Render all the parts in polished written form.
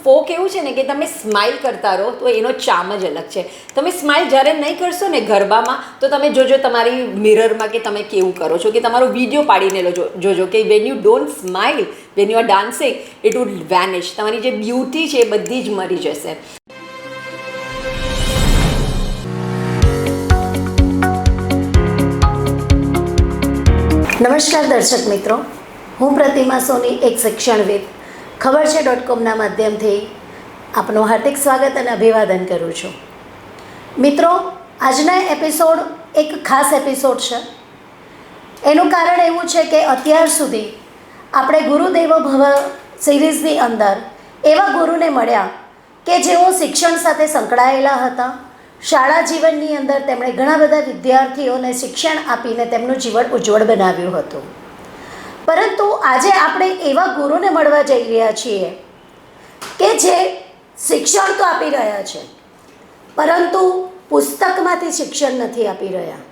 Folk એવું છે ને કે તમે સ્માઇલ કરતા રહો તો એનો ચામ જ અલગ છે. તમે સ્માઇલ જ્યારે નહીં કરશો ને ગરબામાં તો તમે જોજો તમારી મિરરમાં કે તમે કેવું કરો છો, કે તમારો વિડીયો પાડીને જોજો કે when you don't smile when you are dancing it would vanish. તમારી જે બ્યુટી છે એ બધી જ મરી જશે. નમસ્કાર દર્શક મિત્રો, હું પ્રતિમા સોની, એક શિક્ષણવિદ ખબર છે .comના માધ્યમથી આપનું હાર્દિક સ્વાગત અને અભિવાદન કરું છું. મિત્રો, આજના એપિસોડ એક ખાસ એપિસોડ છે. એનું કારણ એવું છે કે અત્યાર સુધી આપણે ગુરુદેવો ભવ સિરીઝની અંદર એવા ગુરુને મળ્યા કે જેઓ શિક્ષણ સાથે સંકળાયેલા હતા. શાળા જીવનની અંદર તેમણે ઘણા બધા વિદ્યાર્થીઓને શિક્ષણ આપીને તેમનું જીવન ઉજ્જવળ બનાવ્યું હતું. પરંતુ આજે આપણે એવા ગુરુને મળવા જઈ રહ્યા છીએ કે જે શિક્ષણ તો આપી રહ્યા છે, પરંતુ પુસ્તકમાંથી શિક્ષણ નથી આપી રહ્યા.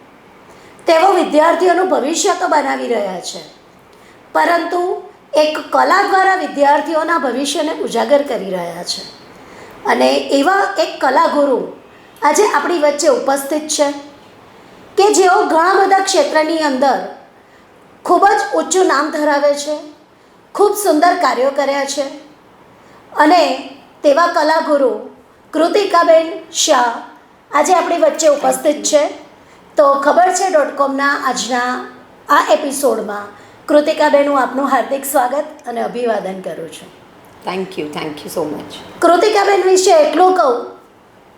તેઓ વિદ્યાર્થીઓનું ભવિષ્ય તો બનાવી રહ્યા છે, પરંતુ એક કલા દ્વારા વિદ્યાર્થીઓના ભવિષ્યને ઉજાગર કરી રહ્યા છે. અને એવા એક કલાગુરુ આજે આપણી વચ્ચે ઉપસ્થિત છે કે જેઓ ઘણા બધા ક્ષેત્રની અંદર ખૂબ જ ઊંચું નામ ધરાવે છે, ખૂબ સુંદર કાર્યો કર્યા છે. અને તેવા કલાગુરુ કૃતિકાબેન શાહ આજે આપણી વચ્ચે ઉપસ્થિત છે. તો ખબર છે .comના આજના આ એપિસોડમાં કૃતિકાબેન, હું આપનું હાર્દિક સ્વાગત અને અભિવાદન કરું છું. Thank you so much. કૃતિકાબેન વિશે એટલું કહું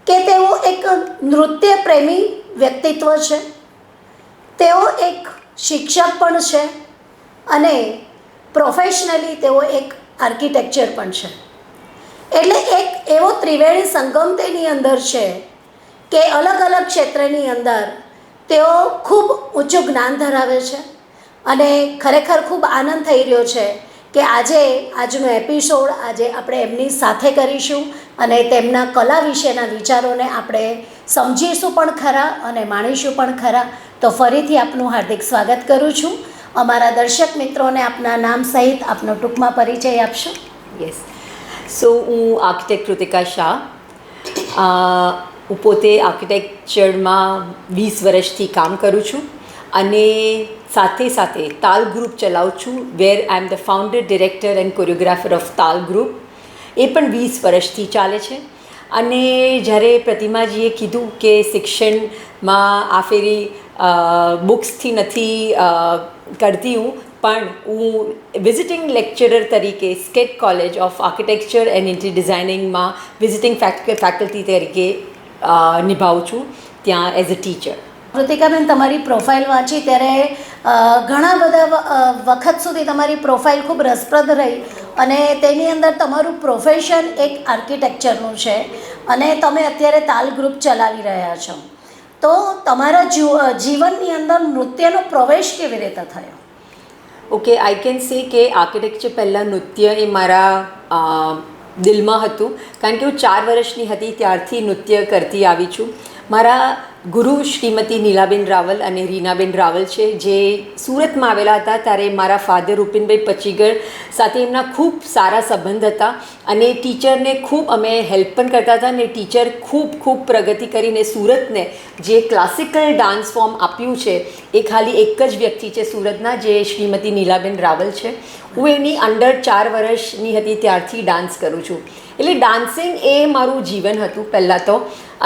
કે તેઓ એક નૃત્ય પ્રેમી વ્યક્તિત્વ છે, તેઓ એક શિક્ષક પણ છે અને પ્રોફેશનલી તેઓ એક આર્કિટેક્ચર પણ છે. એટલે એક એવો ત્રિવેણી સંગમ તેની અંદર છે કે અલગ અલગ ક્ષેત્રની અંદર તેઓ ખૂબ ઊંચું જ્ઞાન ધરાવે છે. અને ખરેખર ખૂબ આનંદ થઈ રહ્યો છે કે આજનો એપિસોડ આપણે એમની સાથે કરીશું અને તેમના કલા વિશેના વિચારોને આપણે સમજીશું પણ ખરા અને માણીશું પણ ખરા. તો ફરીથી આપનું હાર્દિક સ્વાગત કરું છું. અમારા દર્શક મિત્રોને આપના નામ સહિત આપનો ટૂંકમાં પરિચય આપશો? યસ. સો હું આર્કિટેક્ટ કૃતિકા શાહ. હું પોતે આર્કિટેક્ચરમાં 20 વર્ષથી કામ કરું છું અને સાથે સાથે તાલ ગ્રુપ ચલાવું છું, where I am the founder, director and choreographer of Taal group. એ પણ 20 વર્ષથી ચાલે છે. અને જ્યારે પ્રતિમાજીએ કીધું કે શિક્ષણમાં આ ફેરી બુક્સથી નથી કરતી હું, પણ હું વિઝિટિંગ લેક્ચરર તરીકે SCET college of architecture and interior ડિઝાઇનિંગમાં વિઝિટિંગ ફેકલ્ટી તરીકે નિભાવું છું ત્યાં એઝ અ ટીચર. કૃતિકાબેન, તમારી પ્રોફાઇલ વાંચી ત્યારે ઘણા બધા વખત સુધી તમારી પ્રોફાઇલ ખૂબ રસપ્રદ રહી અને તેની અંદર તમારું પ્રોફેશન એક આર્કિટેક્ચરનું છે અને તમે અત્યારે તાલ ગ્રુપ ચલાવી રહ્યા છો. તો તમારા જીવનની અંદર નૃત્યનો પ્રવેશ કેવી રીતે થયો? ઓકે, આઈ કેન સે કે આર્કિટેક્ચર પહેલાં નૃત્ય એ મારા દિલમાં હતું, કારણ કે હું 4 વર્ષની હતી ત્યારથી નૃત્ય કરતી આવી છું. મારા ગુરુ શ્રીમતી નીલાબેન રાવલ અને રીનાબેન રાવલ છે, જે સુરતમાં આવેલા હતા ત્યારે મારા ફાધર રૂપિનભાઈ પચીગર સાથે એમના ખૂબ સારા સંબંધ હતા અને ટીચરને ખૂબ અમે હેલ્પ પણ કરતા હતા. અને ટીચર ખૂબ પ્રગતિ કરીને સુરતને જે ક્લાસિકલ ડાન્સ ફોર્મ આપ્યું છે એ ખાલી એક જ વ્યક્તિ છે સુરતના, જે શ્રીમતી નીલાબેન રાવલ છે. હું એની અંડર 4 વર્ષની હતી ત્યારથી ડાન્સ કરું છું. એટલે ડાન્સિંગ એ મારું જીવન હતું પહેલાં તો.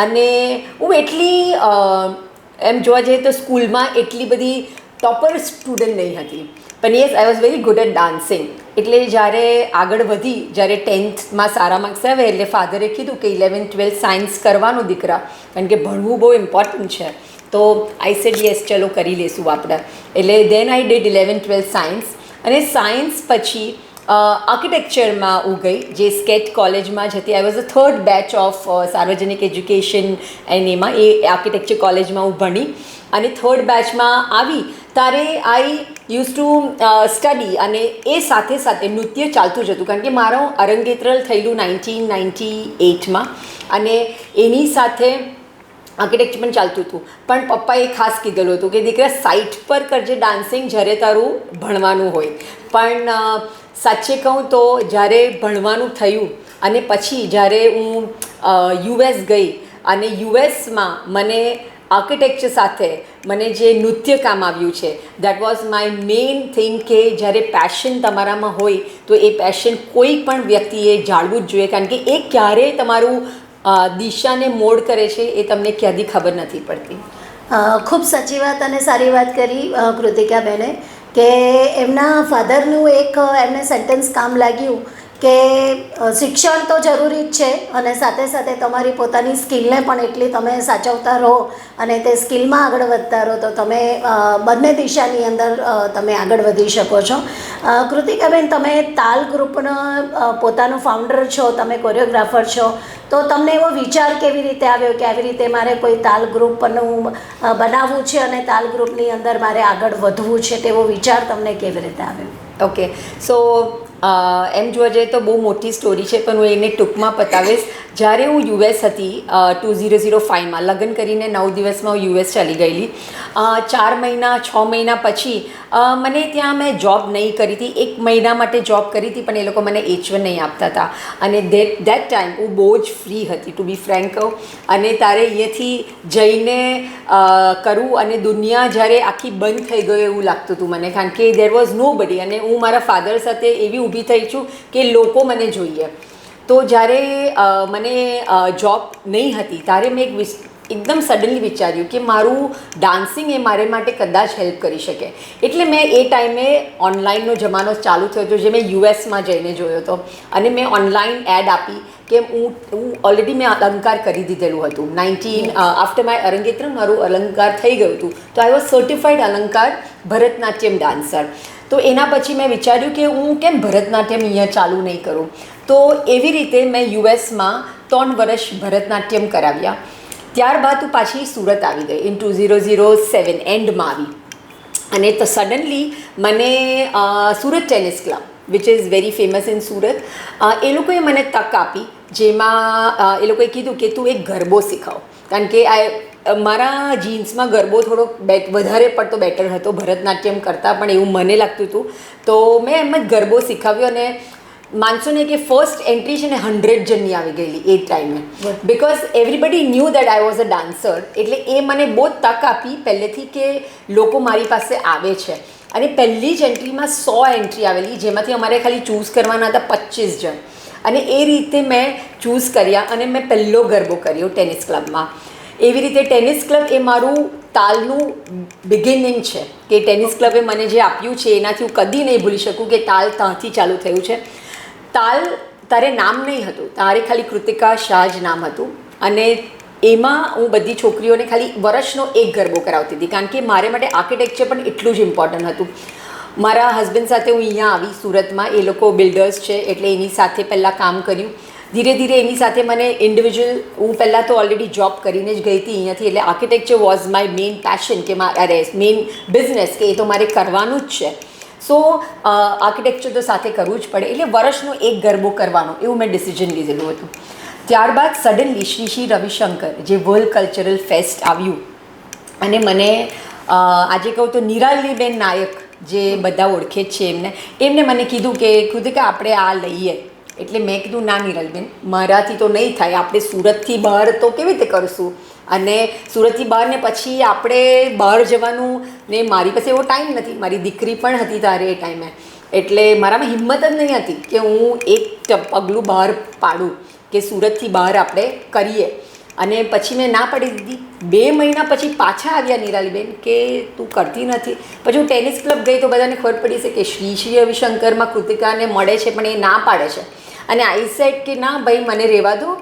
અને હું એટલી એમ જોવા જઈએ તો સ્કૂલમાં એટલી બધી ટોપર સ્ટુડન્ટ નહીં હતી, પણ yes, I was very good at dancing. એટલે જ્યારે આગળ વધી, જ્યારે 10thમાં સારા માર્ક્સ આવ્યા એટલે ફાધરે કીધું કે 11th 12th સાયન્સ કરવાનું દીકરા, કારણ કે ભણવું બહુ ઇમ્પોર્ટન્ટ છે. તો આઈ સેડ યસ, ચલો કરી લઈશું આપણે. એટલે then I did 11th 12th science. અને સાયન્સ પછી આર્કિટેક્ચરમાં હું ગઈ, જે સ્કેટ કોલેજમાં જ હતી. I was the 3rd batch of Sarvajanik education and એમાં એ આર્કિટેક્ચર કોલેજમાં હું ભણી અને 3rd બેચમાં આવી ત્યારે આઈ યુઝ ટુ સ્ટડી અને એ સાથે સાથે નૃત્ય ચાલતું જ હતું, કારણ કે મારું અરંગેત્રલ થયેલું 1998માં અને એની સાથે આર્કિટેક્ચર પણ ચાલતું હતું. પણ પપ્પાએ ખાસ કીધેલું હતું કે દીકરા સાઇટ પર કરજે ડાન્સિંગ જ્યારે તારું ભણવાનું હોય. પણ સાચે કહું તો જ્યારે ભણવાનું થયું અને પછી જ્યારે હું યુએસ ગઈ અને યુએસમાં મને આર્કિટેક્ચર સાથે મને જે નૃત્ય કામ આવ્યું છે, that was my main thing કે જ્યારે પેશન તમારામાં હોય તો એ પેશન કોઈ પણ વ્યક્તિએ જાળવું જ જોઈએ, કારણ કે એ ક્યારેય તમારું દિશાને મોડ કરે છે એ તમને ક્યાંથી ખબર નથી પડતી. ખૂબ સાચી વાત અને સારી વાત કરી કૃતિકાબેને, કે એમના ફાધરનું એક એમને સેન્ટેન્સ કામ લાગ્યું કે શિક્ષણ તો જરૂરી જ છે અને સાથે સાથે તમારી પોતાની સ્કિલને પણ એટલી તમે સાચવતા રહો અને તે સ્કિલમાં આગળ વધતા રહો તો તમે બંને દિશાની અંદર તમે આગળ વધી શકો છો. કૃતિકાબેન, તમે તાલ ગ્રુપનો પોતાનું ફાઉન્ડર છો, તમે કોરિયોગ્રાફર છો, તો તમને એવો વિચાર કેવી રીતે આવ્યો કે આવી રીતે મારે કોઈ તાલ ગ્રુપનું બનાવવું છે અને તાલ ગ્રુપની અંદર મારે આગળ વધવું છે, તેવો વિચાર તમને કેવી રીતે આવ્યો? ઓકે, સો એમ જોવા જઈએ તો બહુ મોટી સ્ટોરી છે, પણ હું એને ટૂંકમાં પતાવીશ. જ્યારે હું યુએસ હતી 2005માં લગ્ન કરીને 9 દિવસમાં હું યુએસ ચાલી ગયેલી. 4 મહિના 6 મહિના પછી મને ત્યાં મેં જોબ નહીં કરી હતી, 1 મહિના માટે જોબ કરી હતી, પણ એ લોકો મને H1 નહીં આપતા હતા. અને દેટ ટાઈમ હું બહુ જ ફ્રી હતી, ટુ બી ફ્રેન્ક કહું. અને તારે અહીંયાથી જઈને કરવું અને દુનિયા જ્યારે આખી બંધ થઈ ગયો એવું લાગતું હતું મને, કારણ કે દેર વોઝ નો બડી. અને હું મારા ફાધર સાથે એવી ઊભી થઈ છું કે લોકો મને જોઈએ. તો જ્યારે મને જોબ નહીં હતી ત્યારે મેં એકદમ સડનલી વિચાર્યું કે મારું ડાન્સિંગ એ મારે માટે કદાચ હેલ્પ કરી શકે. એટલે મેં એ ટાઈમે ઓનલાઈનનો જમાનો ચાલુ થયો હતો, જે મેં યુએસમાં જઈને જોયો હતો, અને મેં ઓનલાઈન એડ આપી કે હું ઓલરેડી મેં અલંકાર કરી દીધેલું હતું. 19 આફ્ટર માય અરંગેત્રમ મારું અલંકાર થઈ ગયું હતું, તો આઈ વોઝ સર્ટિફાઈડ અલંકાર ભરતનાટ્યમ ડાન્સર. તો એના પછી મેં વિચાર્યું કે હું કેમ ભરતનાટ્યમ અહીંયા ચાલુ નહીં કરું. તો એવી રીતે મેં યુએસમાં 3 વર્ષ ભરતનાટ્યમ કરાવ્યા. ત્યારબાદ હું પાછી સુરત આવી ગઈ ઇન 2007 એન્ડમાં આવી. અને તો સડનલી મને Surat tennis club which is very famous in Surat, એ લોકોએ મને તક આપી, જેમાં એ લોકોએ કીધું કે તું એક ગરબો શીખવ, કારણ કે મારા જીન્સમાં ગરબો થોડો વધારે પડતો બેટર હતો ભરતનાટ્યમ કરતાં, પણ એવું મને લાગતું હતું. તો મેં એમ જ ગરબો શીખવ્યો અને માનશો ને કે ફર્સ્ટ એન્ટ્રી છે ને 100 જણની આવી ગયેલી એ ટાઈમે, because everybody new that I was a dancer. એટલે એ મને બહુ જ તક આપી પહેલેથી કે લોકો મારી પાસે આવે છે. અને પહેલી જ એન્ટ્રીમાં 100 એન્ટ્રી આવેલી, જેમાંથી અમારે ખાલી ચૂઝ કરવાના હતા 25 જણ. અને એ રીતે મેં ચૂઝ કર્યા અને મેં પહેલો ગરબો કર્યો ટેનિસ ક્લબમાં. એવી રીતે ટેનિસ ક્લબ એ મારું તાલનું બિગિનિંગ છે, કે ટેનિસ ક્લબે મને જે આપ્યું છે એનાથી હું કદી નહીં ભૂલી શકું કે તાલ ત્યાંથી ચાલુ થયું છે. તાલ તારે નામ નહીં હતું, તારે ખાલી કૃતિકા શાહ જ નામ હતું. અને એમાં હું બધી છોકરીઓને ખાલી વર્ષનો એક ગરબો કરાવતી હતી, કારણ કે મારે માટે આર્કિટેક્ચર પણ એટલું જ ઇમ્પોર્ટન્ટ હતું. મારા હસબન્ડ સાથે હું અહીંયા આવી સુરતમાં, એ લોકો બિલ્ડર્સ છે એટલે એની સાથે પહેલાં કામ કર્યું. ધીરે ધીરે એની સાથે મને ઇન્ડિવિજ્યુઅલ, હું પહેલાં તો ઓલરેડી જોબ કરીને જ ગઈ હતી અહીંયાથી, એટલે architecture was my main passion, કે મારે મેઇન બિઝનેસ, કે એ તો મારે કરવાનું જ છે. સો આર્કિટેક્ચર તો સાથે કરવું જ પડે, એટલે વર્ષનો એક ગરબો કરવાનો એવું મેં ડિસિઝન લીધેલું હતું. ત્યારબાદ સડનલી શ્રી રવિશંકર જે વર્લ્ડ કલ્ચરલ ફેસ્ટ આવ્યું, અને મને આજે કહું તો નિરાલીબેન નાયક જે બધા ઓળખે જ છે એમને મને કીધું કે કૃતિકા આપણે આ લઈએ. એટલે મેં કીધું ના નિરાલીબેન, મારાથી તો નહીં થાય, આપણે સુરતથી બહાર તો કેવી રીતે કરશું, અને સુરતથી બહાર ને પછી આપણે બહાર જવાનું ને મારી પાસે એવો ટાઈમ નથી, મારી દીકરી પણ હતી તારે એ ટાઈમે, એટલે મારામાં હિંમત જ નહીં હતી કે હું એક પગલું બહાર પાડું કે સુરતથી બહાર આપણે કરીએ. અને પછી મેં ના પાડી દીધી. 2 મહિના પછી પાછા આવ્યા નિરાલીબેન કે તું કરતી નથી. પછી હું ટેનિસ ક્લબ ગઈ તો બધાને ખબર પડી છે કે શ્રી રવિશંકરમાં કૃતિકાને મળે છે, પણ એ ના પાડે છે. અને આઈ સેડ કે ના ભાઈ મને રહેવા દો,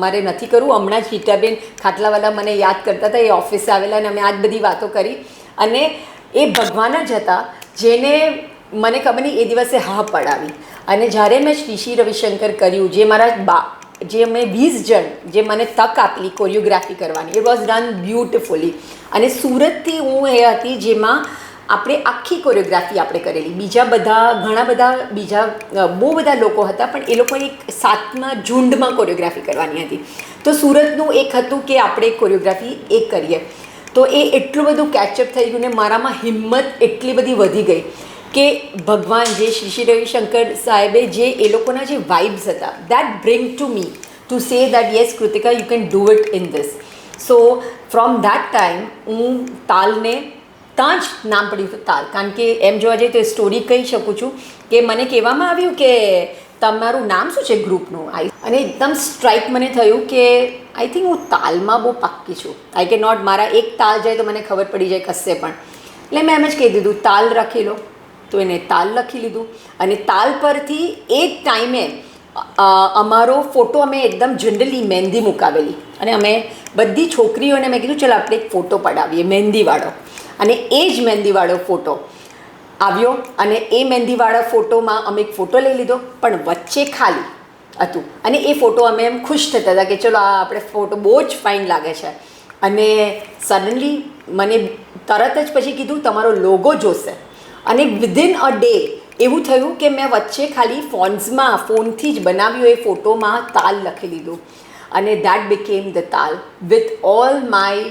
મારે નથી કરવું. હમણાં જ ગીતાબેન ખાટલાવાલા મને યાદ કરતા હતા, એ ઓફિસે આવેલા અને અમે આ જ બધી વાતો કરી. અને એ ભગવાન જ હતા જેને મને ખબર નહીં એ દિવસે હા પડાવી. અને જ્યારે મેં શ્રી રવિશંકર કર્યું, જે મારા જે મેં 20 જણ જે મને તક આપી કોરિયોગ્રાફી કરવાની, ઇટ વોઝ ડન બ્યુટિફુલી. અને સુરતથી હું એ હતી જેમાં આપણે આખી કોરિયોગ્રાફી આપણે કરેલી. બીજા બધા ઘણા બધા બીજા બહુ બધા લોકો હતા, પણ એ લોકો એક સાથના ઝુંડમાં કોરિયોગ્રાફી કરવાની હતી. તો સુરતનું એક હતું કે આપણે કોરિયોગ્રાફી એક કરીએ. તો એ એટલું બધું કેચઅપ થઈ ગયું ને મારામાં હિંમત એટલી બધી વધી ગઈ કે ભગવાન જે શ્રી રવિશંકર સાહેબે જે એ લોકોના જે વાઇબ્સ હતા that bring to me to say that yes Kritika you can do it in this. So from that time હું તાલને ત્યાં જ નામ પડ્યું હતું તાલ. કારણ કે એમ જોવા જઈએ તો એ સ્ટોરી કહી શકું છું કે મને કહેવામાં આવ્યું કે તમારું નામ શું છે ગ્રુપનું, અને એકદમ સ્ટ્રાઇક મને થયું કે આઈ થિંક હું તાલમાં બહુ પાક્કી છું. આઈ કે નોટ, મારા એક તાલ જાય તો મને ખબર પડી જાય કશે પણ. એટલે મેં એમ જ કહી દીધું તાલ રાખી લો, તો એને તાલ લખી લીધું. અને તાલ પરથી એ જ ટાઈમે અમારો ફોટો અમે એકદમ જનરલી મહેંદી મુકાવેલી, અને અમે બધી છોકરીઓને મેં કીધું ચાલો આપણે એક ફોટો પડાવીએ મહેંદીવાળો. અને એ જ મહેંદીવાળો ફોટો આવ્યો, અને એ મહેંદીવાળા ફોટોમાં અમે એક ફોટો લઈ લીધો, પણ વચ્ચે ખાલી હતું. અને એ ફોટો અમે એમ ખુશ થતા હતા કે ચલો આ આપણે ફોટો બહુ જ ફાઇન લાગે છે. અને સડનલી મને તરત જ પછી કીધું તમારો લોગો જોશે. અને વિધિન અ ડે એવું થયું કે મેં વચ્ચે ખાલી ફોનથી જ બનાવ્યું એ ફોટોમાં તાલ લખી લીધું. અને દેટ બિકેમ ધ તાલ with all my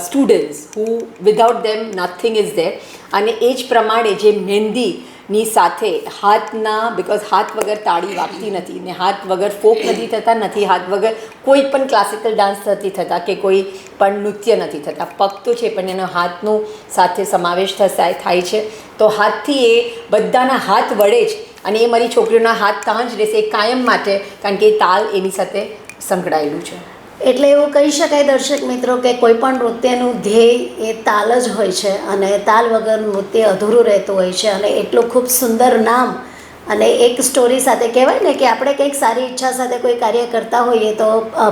students who without them nothing is there. અને એ જ પ્રમાણે જે મહેંદીની સાથે હાથના, બિકોઝ હાથ વગર તાળી વાગતી નથી, ને હાથ વગર ફોક નથી થતા, નથી હાથ વગર કોઈ પણ ક્લાસિકલ ડાન્સ નથી થતા, કે કોઈ પણ નૃત્ય નથી થતા. પગ તો છે પણ એનો હાથનો સાથે સમાવેશ થાય છે. તો હાથથી એ બધાના હાથ વડે જ, અને એ મારી છોકરીઓના હાથ ત્યાં જ રહેશે કાયમ માટે, કારણ કે એ તાલ એની સાથે સંકળાયેલું છે. એટલે એવું કહી શકાય દર્શક મિત્રો કે કોઈ પણ નૃત્યનું ધ્યેય એ તાલ જ હોય છે, અને તાલ વગર નૃત્ય અધૂરું રહેતું હોય છે. અને એટલું ખૂબ સુંદર નામ અને એક સ્ટોરી સાથે કહેવાય ને કે આપણે કંઈક સારી ઈચ્છા સાથે કોઈ કાર્ય કરતા હોઈએ તો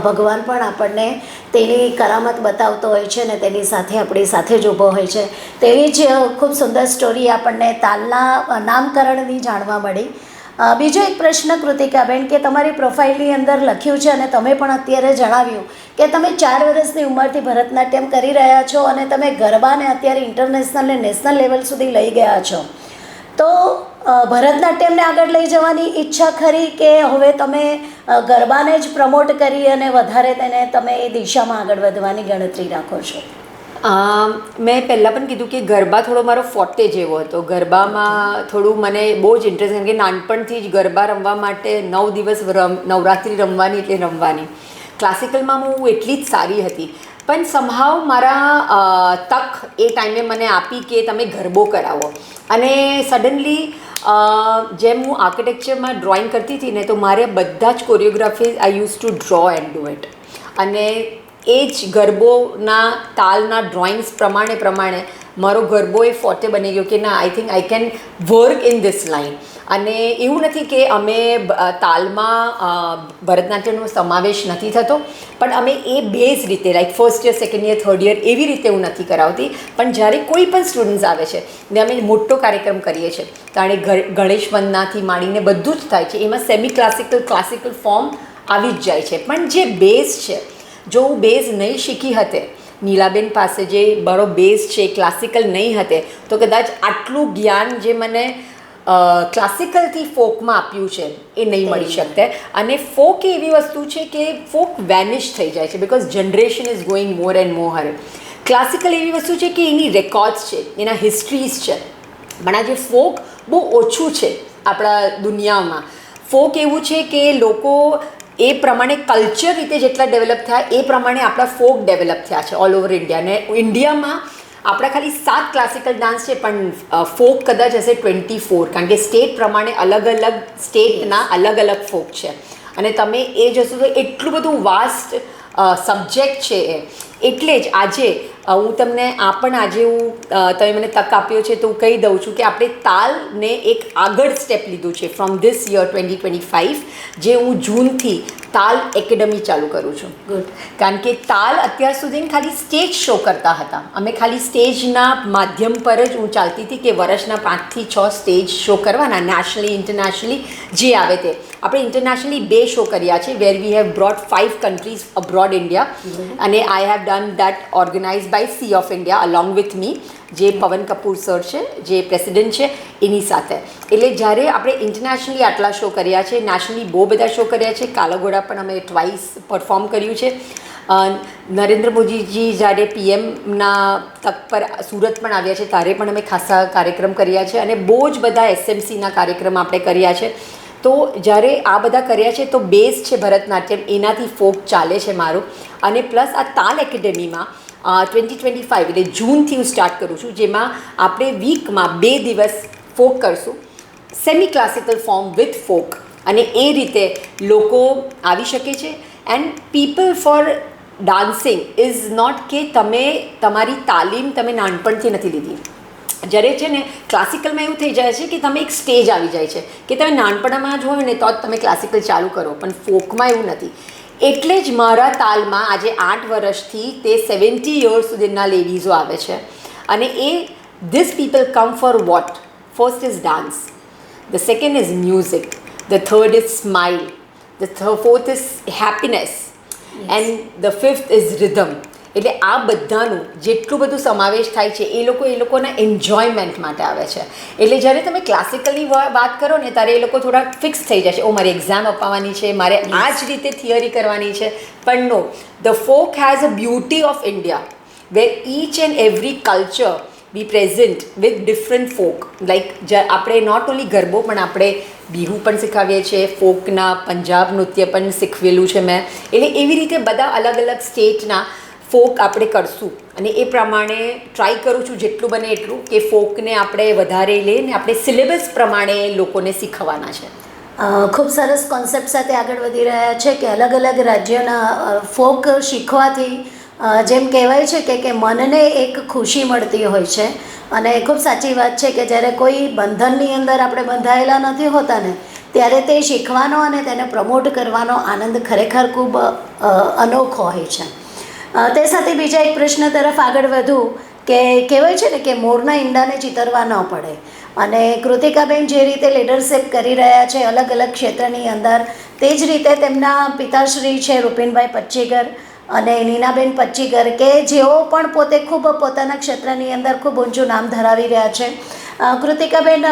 ભગવાન પણ આપણને તેની કરામત બતાવતો હોય છે, ને તેની સાથે આપણી સાથે જ ઊભો હોય છે. તેવી જ ખૂબ સુંદર સ્ટોરી આપણને તાલના નામકરણની જાણવા મળી. બીજો એક પ્રશ્ન કૃતિકાબેન, કે તમારી પ્રોફાઇલની અંદર લખ્યું છે અને તમે પણ અત્યારે જણાવ્યું કે તમે 4 વર્ષની ઉંમરથી ભરતનાટ્યમ કરી રહ્યા છો, અને તમે ગરબાને અત્યારે ઇન્ટરનેશનલ ને નેશનલ લેવલ સુધી લઈ ગયા છો. તો ભરતનાટ્યમને આગળ લઈ જવાની ઈચ્છા ખરી, કે હવે તમે ગરબાને જ પ્રમોટ કરી અને વધારે તેને તમે એ દિશામાં આગળ વધવાની ગણતરી રાખો છો? મેં પહેલાં પણ કીધું કે ગરબા થોડો મારો ફોર્ટે જેવો હતો. ગરબામાં થોડું મને બહુ જ ઇન્ટરેસ્ટ, કારણ કે નાનપણથી જ ગરબા રમવા માટે 9 દિવસ નવરાત્રિ રમવાની એટલે રમવાની. ક્લાસિકલમાં હું એટલી જ સારી હતી, પણ સમહાવ મારા તક એ ટાઈમે મને આપી કે તમે ગરબો કરાવો. અને સડનલી જેમ હું આર્કિટેક્ચરમાં ડ્રોઈંગ કરતી હતી ને, તો મારે બધા જ choreography I use to draw and do it. અને એ જ ગરબોના તાલના ડ્રોઈંગ્સ પ્રમાણે મારો ગરબો એ ફોર્ટે બની ગયો કે ના, I think I can work in this line. અને એવું નથી કે અમે તાલમાં ભરતનાટ્યમનો સમાવેશ નથી થતો, પણ અમે એ બેઝ રીતે like first year, second year, third year એવી રીતે હું નથી કરાવતી. પણ જ્યારે કોઈ પણ સ્ટુડન્ટ્સ આવે છે ને અમે મોટો કાર્યક્રમ કરીએ છીએ, કારણ કે ગણેશ વંદનાથી માંડીને બધું જ થાય છે, એમાં સેમી ક્લાસિકલ ફોર્મ આવી જ જાય છે. પણ જે બેઝ છે, જો હું બેઝ નહીં શીખી હતે, નીલાબેન પાસે જે મારો બેઝ છે ક્લાસિકલ નહીં હતે, તો કદાચ આટલું જ્ઞાન જે મને ક્લાસિકલથી ફોકમાં આપ્યું છે એ નહીં મળી શકતે. અને ફોક એવી વસ્તુ છે કે ફોક વેનિશ થઈ જાય છે, because generation is going more and more. Classical એવી વસ્તુ છે કે એની રેકોર્ડ્સ છે, એના હિસ્ટ્રીઝ છે, પણ આ જે ફોક બહુ ઓછું છે આપણા દુનિયામાં. ફોક એવું છે કે લોકો એ પ્રમાણે કલ્ચર રીતે જેટલા ડેવલપ થયા એ પ્રમાણે આપણા ફોક ડેવલપ થયા છે ઓલ ઓવર ઇન્ડિયા. ને ઇન્ડિયામાં આપણા ખાલી 7 ક્લાસિકલ ડાન્સ છે, પણ ફોક કદાચ હશે 24, કારણ કે સ્ટેટ પ્રમાણે અલગ સ્ટેટના અલગ ફોક છે. અને તમે એ જશો તો એટલું બધું વાસ્ટ સબ્જેક્ટ છે એ. એટલે જ આજે હું તમને આજે તમે મને તક આપ્યો છે તો હું કહી દઉં છું કે આપણે તાલને એક આગળ સ્ટેપ લીધું છે ફ્રોમ ધીસ યર 2025, જે હું જૂનથી તાલ એકેડમી ચાલુ કરું છું. ગુડ. કારણ કે તાલ અત્યાર સુધી ખાલી સ્ટેજ શો કરતા હતા. અમે ખાલી સ્ટેજના માધ્યમ પર જ હું ચાલતી હતી કે વર્ષના 5 થી 6 સ્ટેજ શો કરવાના, નેશનલી ઇન્ટરનેશનલી જે આવે તે. આપણે ઇન્ટરનેશનલી 2 શો કર્યા છે, where we have brought 5 countries abroad India, અને I have done that organise by C of India along with me, જે પવન કપૂર સર છે, જે પ્રેસિડેન્ટ છે, એની સાથે. એટલે જ્યારે આપણે ઇન્ટરનેશનલી આટલા શો કર્યા છે, નેશનલી બહુ બધા શો કર્યા છે, કાલાઘોડા પણ અમે ટ્વાઇસ પરફોર્મ કર્યું છે. નરેન્દ્ર મોદીજી જ્યારે પીએમના તક પર સુરત પણ આવ્યા છે ત્યારે પણ અમે ખાસા કાર્યક્રમ કર્યા છે અને બહુ જ બધા એસએમસીના કાર્યક્રમ આપણે કર્યા છે. તો જ્યારે આ બધા કર્યા છે તો બેઝ છે ભરતનાટ્યમ, એનાથી ફોક ચાલે છે મારું. અને પ્લસ આ તાલ એકેડેમીમાં 2025 એટલે જૂનથી હું સ્ટાર્ટ કરું છું, જેમાં આપણે વીકમાં 2 દિવસ ફોક કરશું, semi classical form with folk. અને એ રીતે લોકો આવી શકે છે. And people for dancing is not કે તમે તમારી તાલીમ તમે નાનપણથી નથી લીધી. જ્યારે છે ને ક્લાસિકલમાં એવું થઈ જાય છે કે તમે એક સ્ટેજ આવી જાય છે કે તમે નાનપણમાં જ હોય ને તો જ તમે ક્લાસિકલ ચાલુ કરો, પણ ફોકમાં એવું નથી. એટલે જ મારા તાલમાં આજે 8 વર્ષથી તે 70 યર્સ સુધીના લેડીઝો આવે છે. અને એ this people come for what? First is dance, the second is music, the third is smile, the fourth is happiness and the fifth is rhythm. એટલે આ બધાનું જેટલું બધું સમાવેશ થાય છે એ લોકોના એન્જોયમેન્ટ માટે આવે છે. એટલે જ્યારે તમે ક્લાસિકલની વાત કરો ને ત્યારે એ લોકો થોડા ફિક્સ થઈ જાય છે, ઓ મારી એક્ઝામ અપાવવાની છે, મારે આ જ રીતે થિયરી કરવાની છે. પણ no, the folk has a beauty of India where each and every culture be present with different folk. Like આપણે નોટ ઓનલી ગરબો પણ આપણે બિહુ પણ શીખવીએ છીએ, ફોકના પંજાબ નૃત્ય પણ શીખવેલું છે મેં. એટલે એવી રીતે બધા અલગ અલગ સ્ટેટના ફોક આપણે કરશું. અને એ પ્રમાણે ટ્રાય કરું છું જેટલું બને એટલું કે ફોકને આપણે વધારે લઈને આપણે સિલેબસ પ્રમાણે લોકોને શીખવવાના છે. ખૂબ સરસ કોન્સેપ્ટ સાથે આગળ વધી રહ્યા છે કે અલગ અલગ રાજ્યોના ફોક શીખવાથી જેમ કહેવાય છે કે મનને એક ખુશી મળતી હોય છે. અને ખૂબ સાચી વાત છે કે જ્યારે કોઈ બંધનની અંદર આપણે બંધાયેલા નથી હોતા ને ત્યારે તે શીખવાનો અને તેને પ્રમોટ કરવાનો આનંદ ખરેખર ખૂબ અનોખો હોય છે. તે સાથે બીજા એક પ્રશ્ન તરફ આગળ વધું કે કહેવાય છે ને કે મોરના ઈંડાને ચિતરવા ન પડે. અને કૃતિકાબેન જે રીતે લીડરશિપ કરી રહ્યા છે અલગ અલગ ક્ષેત્રની અંદર, તે જ રીતે તેમના પિતાશ્રી છે રૂપિનભાઈ પચ્ચીગર અને નીનાબેન પચ્ચીગર કે જેઓ પણ પોતે ખૂબ પોતાના ક્ષેત્રની અંદર ખૂબ ઊંચું નામ ધરાવી રહ્યા છે. કૃતિકાબેન,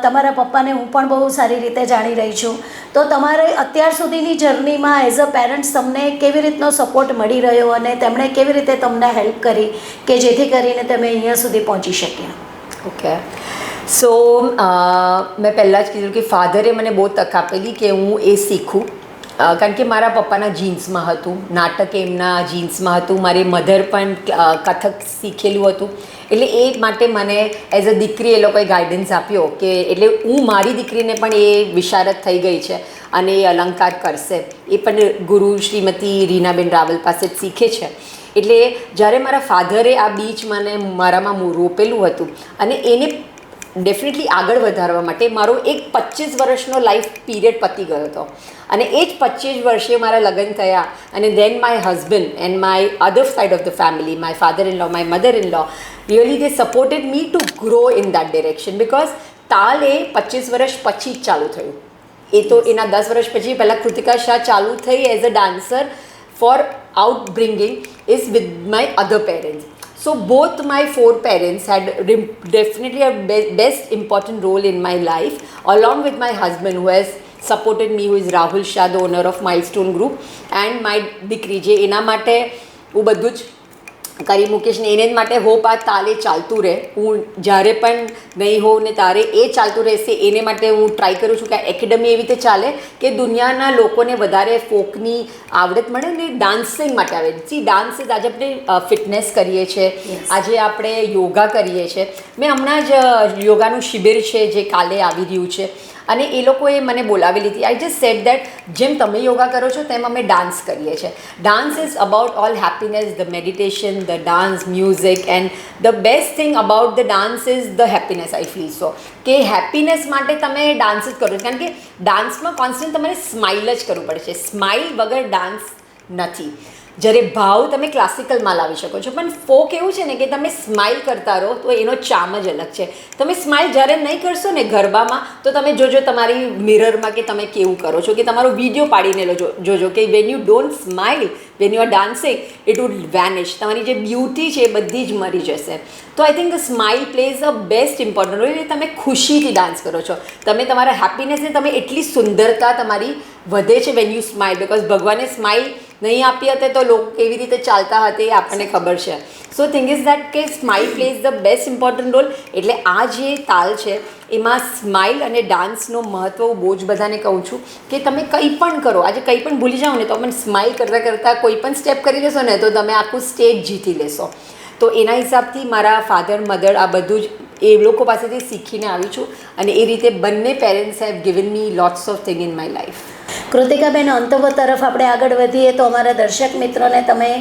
તમારા પપ્પાને હું પણ બહુ સારી રીતે જાણી રહી છું, તો તમારે અત્યાર સુધીની જર્નીમાં એઝ અ પેરેન્ટ્સ તમને કેવી રીતનો સપોર્ટ મળી રહ્યો અને તેમણે કેવી રીતે તમને હેલ્પ કરી કે જેથી કરીને તમે અહીંયા સુધી પહોંચી શક્યા? ઓકે, સો મેં પહેલાં જ કીધું કે ફાધરે મને બહુ તક આપેલી કે હું એ શીખું. કારણ કે મારા પપ્પાના જીન્સમાં હતું, નાટક એમના જીન્સમાં હતું, મારી મધર પણ કથક શીખેલું હતું. એટલે એ માટે મને એઝ અ દીકરી એ લોકોએ ગાઈડન્સ આપ્યો કે એટલે હું મારી દીકરીને પણ એ વિશારદ થઈ ગઈ છે અને એ અલંકાર કરશે. એ પણ ગુરુ શ્રીમતી રીનાબેન રાવલ પાસે જ શીખે છે. એટલે જ્યારે મારા ફાધરે આ બીજ મારામાં રોપેલું હતું અને એને ડેફિનેટલી આગળ વધારવા માટે મારો એક 25 વર્ષનો લાઈફ પીરિયડ પતી ગયો હતો. અને એ જ 25 વર્ષે મારા લગ્ન થયા અને then my husband and my other side of the family, my father in law, my mother in law, really they supported me to grow in that direction. Because Taal એ 25 વર્ષ પછી જ ચાલુ થયું. એ તો એના 10 વર્ષ પછી પહેલાં કૃતિકા શાહ ચાલુ થઈ as a dancer for outbringing is with my other parents. So both my 4 parents had definitely a best important role in my life, along with my husband who has supported me, who is Rahul Shah, the owner of Milestone Group, and my દીકરી જે એના માટે હું બધું જ કરી મૂકીશ ને એને જ માટે હોપ આ તાલે ચાલતું રહે. હું જ્યારે પણ નહીં હોઉં ને તારે એ ચાલતું રહેશે એને માટે હું ટ્રાય કરું છું કે એકેડમી એવી રીતે ચાલે કે દુનિયાના લોકોને વધારે ફોકની આવડત મળે ને ડાન્સિંગ માટે આવે. સી ડાન્સ ઇઝ આજે આપણે ફિટનેસ કરીએ છીએ, આજે આપણે યોગા કરીએ છીએ. મેં હમણાં જ યોગાનું શિબિર છે જે કાલે આવી રહ્યું છે અને એ લોકોએ મને બોલાવેલી હતી. આઈ જસ્ટ સેડ દેટ જેમ તમે યોગા કરો છો તેમ અમે ડાન્સ કરીએ છીએ. Dance is about all happiness, the meditation, the dance, music, and the best thing about the dance is the happiness. I feel સો કે હેપીનેસ માટે તમે ડાન્સ જ કરો છો. કારણ કે ડાન્સમાં કોન્સ્ટન્ટ તમારે સ્માઇલ જ કરવું પડે છે. સ્માઇલ વગર ડાન્સ નથી. જ્યારે ભાવ તમે ક્લાસિકલમાં લાવી શકો છો, પણ ફોક એવું છે ને કે તમે સ્માઇલ કરતા રહો તો એનો ચામ જ અલગ છે. તમે સ્માઇલ જ્યારે નહીં કરશો ને ગરબામાં તો તમે જોજો તમારી મિરરમાં કે તમે કેવું કરો છો, કે તમારો વિડીયો પાડીને જોજો કે when you don't smile when you are dancing it would vanish. તમારી જે બ્યુટી છે એ બધી જ મરી જશે. તો I think the smile plays a best important role. એટલે તમે ખુશીથી ડાન્સ કરો છો, તમે તમારા હેપીનેસને તમે એટલી સુંદરતા તમારી વધે છે વેન યુ સ્માઇલ. બિકોઝ ભગવાને સ્માઇલ નહીં આપી હતી તો લોકો કેવી રીતે ચાલતા હતા એ આપણને ખબર છે. સો થિંગ ઇઝ દેટ કે smile plays the best important role. એટલે આ જે તાલ છે એમાં સ્માઇલ અને ડાન્સનો મહત્ત્વ હું બહુ જ બધાને કહું છું કે તમે કંઈ પણ કરો, આજે કંઈ પણ ભૂલી જાઓ ને તો પણ સ્માઇલ કરતાં કરતાં કોઈ પણ સ્ટેપ કરી લેશો ને તો તમે આખું સ્ટેજ જીતી લેશો. તો એના હિસાબથી મારા ફાધર મધર આ બધું જ એ લોકો પાસેથી શીખીને આવી છું અને એ રીતે બંને parents have given me lots of thing in my life. કૃતિકાબેન, અંતવ તરફ આપણે આગળ વધીએ તો અમારા દર્શક મિત્રોને તમે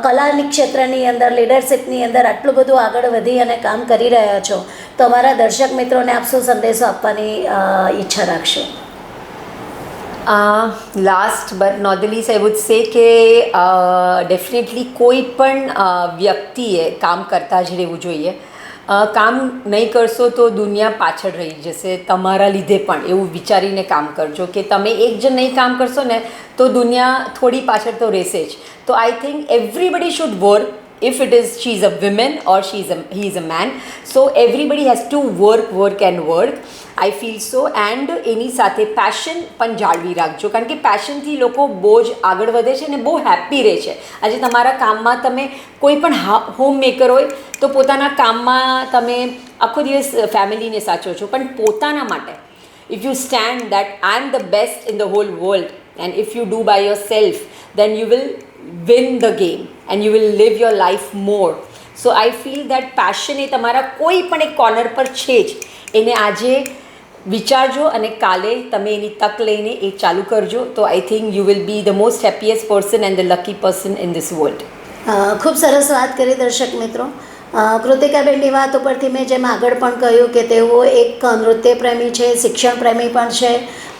કલાની ક્ષેત્રની અંદર, લીડરશિપની અંદર આટલું બધું આગળ વધી અને કામ કરી રહ્યા છો, તો અમારા દર્શક મિત્રોને આપ શું સંદેશો આપવાની ઈચ્છા રાખશો? Last but not the least I would say કે ડેફિનેટલી કોઈ પણ વ્યક્તિએ કામ કરતા જ રહેવું જોઈએ. કામ નહીં કરશો તો દુનિયા પાછળ રહી જશે તમારા લીધે પણ. એવું વિચારીને કામ કરજો કે તમે એક જણ નહીં કામ કરશો ને તો દુનિયા થોડી પાછળ તો રહેશે જ. તો I think everybody should work. If it is she is a woman or he is a man, so everybody has to work and work. I feel so. And એની સાથે પેશન પણ જાળવી રાખજો, કારણ કે પેશનથી લોકો બહુ જ આગળ વધે છે અને બહુ હેપી રહે છે. આજે તમારા કામમાં તમે કોઈ પણ હોમ મેકર હોય તો પોતાના કામમાં તમે આખો દિવસ ફેમિલીને સાચવો છો, પણ પોતાના માટે if you stand that I am the best in the whole world and if you do by yourself, then you will win the game and you will live your life more. So I feel that passion એ તમારા કોઈ પણ એક corner પર છે જ, એને આજે વિચારજો અને કાલે તમે એની તક લઈને એ ચાલુ કરજો. તો I think you will be the most happiest person and the lucky person in this world. ખૂબ સરસ વાત કરી દર્શક મિત્રો. કૃતિકાબેનની વાત ઉપરથી મેં જેમ આગળ પણ કહ્યું કે તેઓ એક નૃત્ય પ્રેમી છે, શિક્ષણ પ્રેમી પણ છે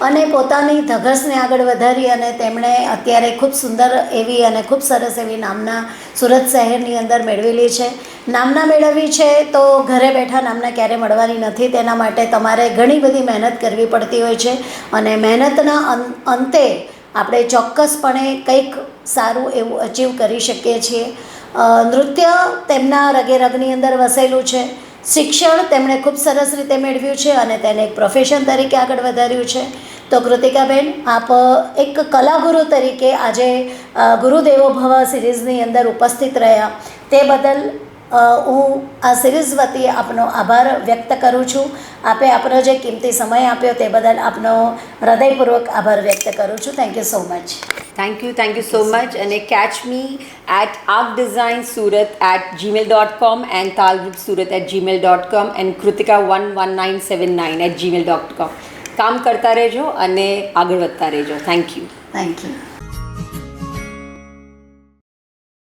અને પોતાની ધગશને આગળ વધારી અને તેમણે અત્યારે ખૂબ સુંદર એવી અને ખૂબ સરસ એવી નામના સુરત શહેરની અંદર મેળવેલી છે. નામના મેળવવી છે તો ઘરે બેઠા નામના ક્યારે મળવાની નથી. તેના માટે તમારે ઘણી બધી મહેનત કરવી પડતી હોય છે અને મહેનતના અંતે આપણે ચોક્કસપણે કંઈક સારું એવું અચીવ કરી શકીએ છીએ. નૃત્ય તેમના રગે રગની અંદર વસેલું છે. શિક્ષણ તેમણે ખૂબ સરસ રીતે મેળવ્યું છે અને તેને એક પ્રોફેશન તરીકે આગળ વધાર્યું છે. તો કૃતિકાબેન, આપ એક કલાગુરુ તરીકે આજે ગુરુદેવો ભવ સિરીઝની અંદર ઉપસ્થિત રહ્યા તે બદલ હું આ સિરીઝ વતી આપનો આભાર વ્યક્ત કરું છું. આપે આપનો જે કિંમતી સમય આપ્યો તે બદલ આપનો હૃદયપૂર્વક આભાર વ્યક્ત કરું છું. Thank you so much. Thank you so much. અને catch me at arcdesignsurat@gmail.com and talrootsurat@gmail.com and kritika11979@gmail.com. કામ કરતા રહેજો અને આગળ વધતા રહેજો. Thank you.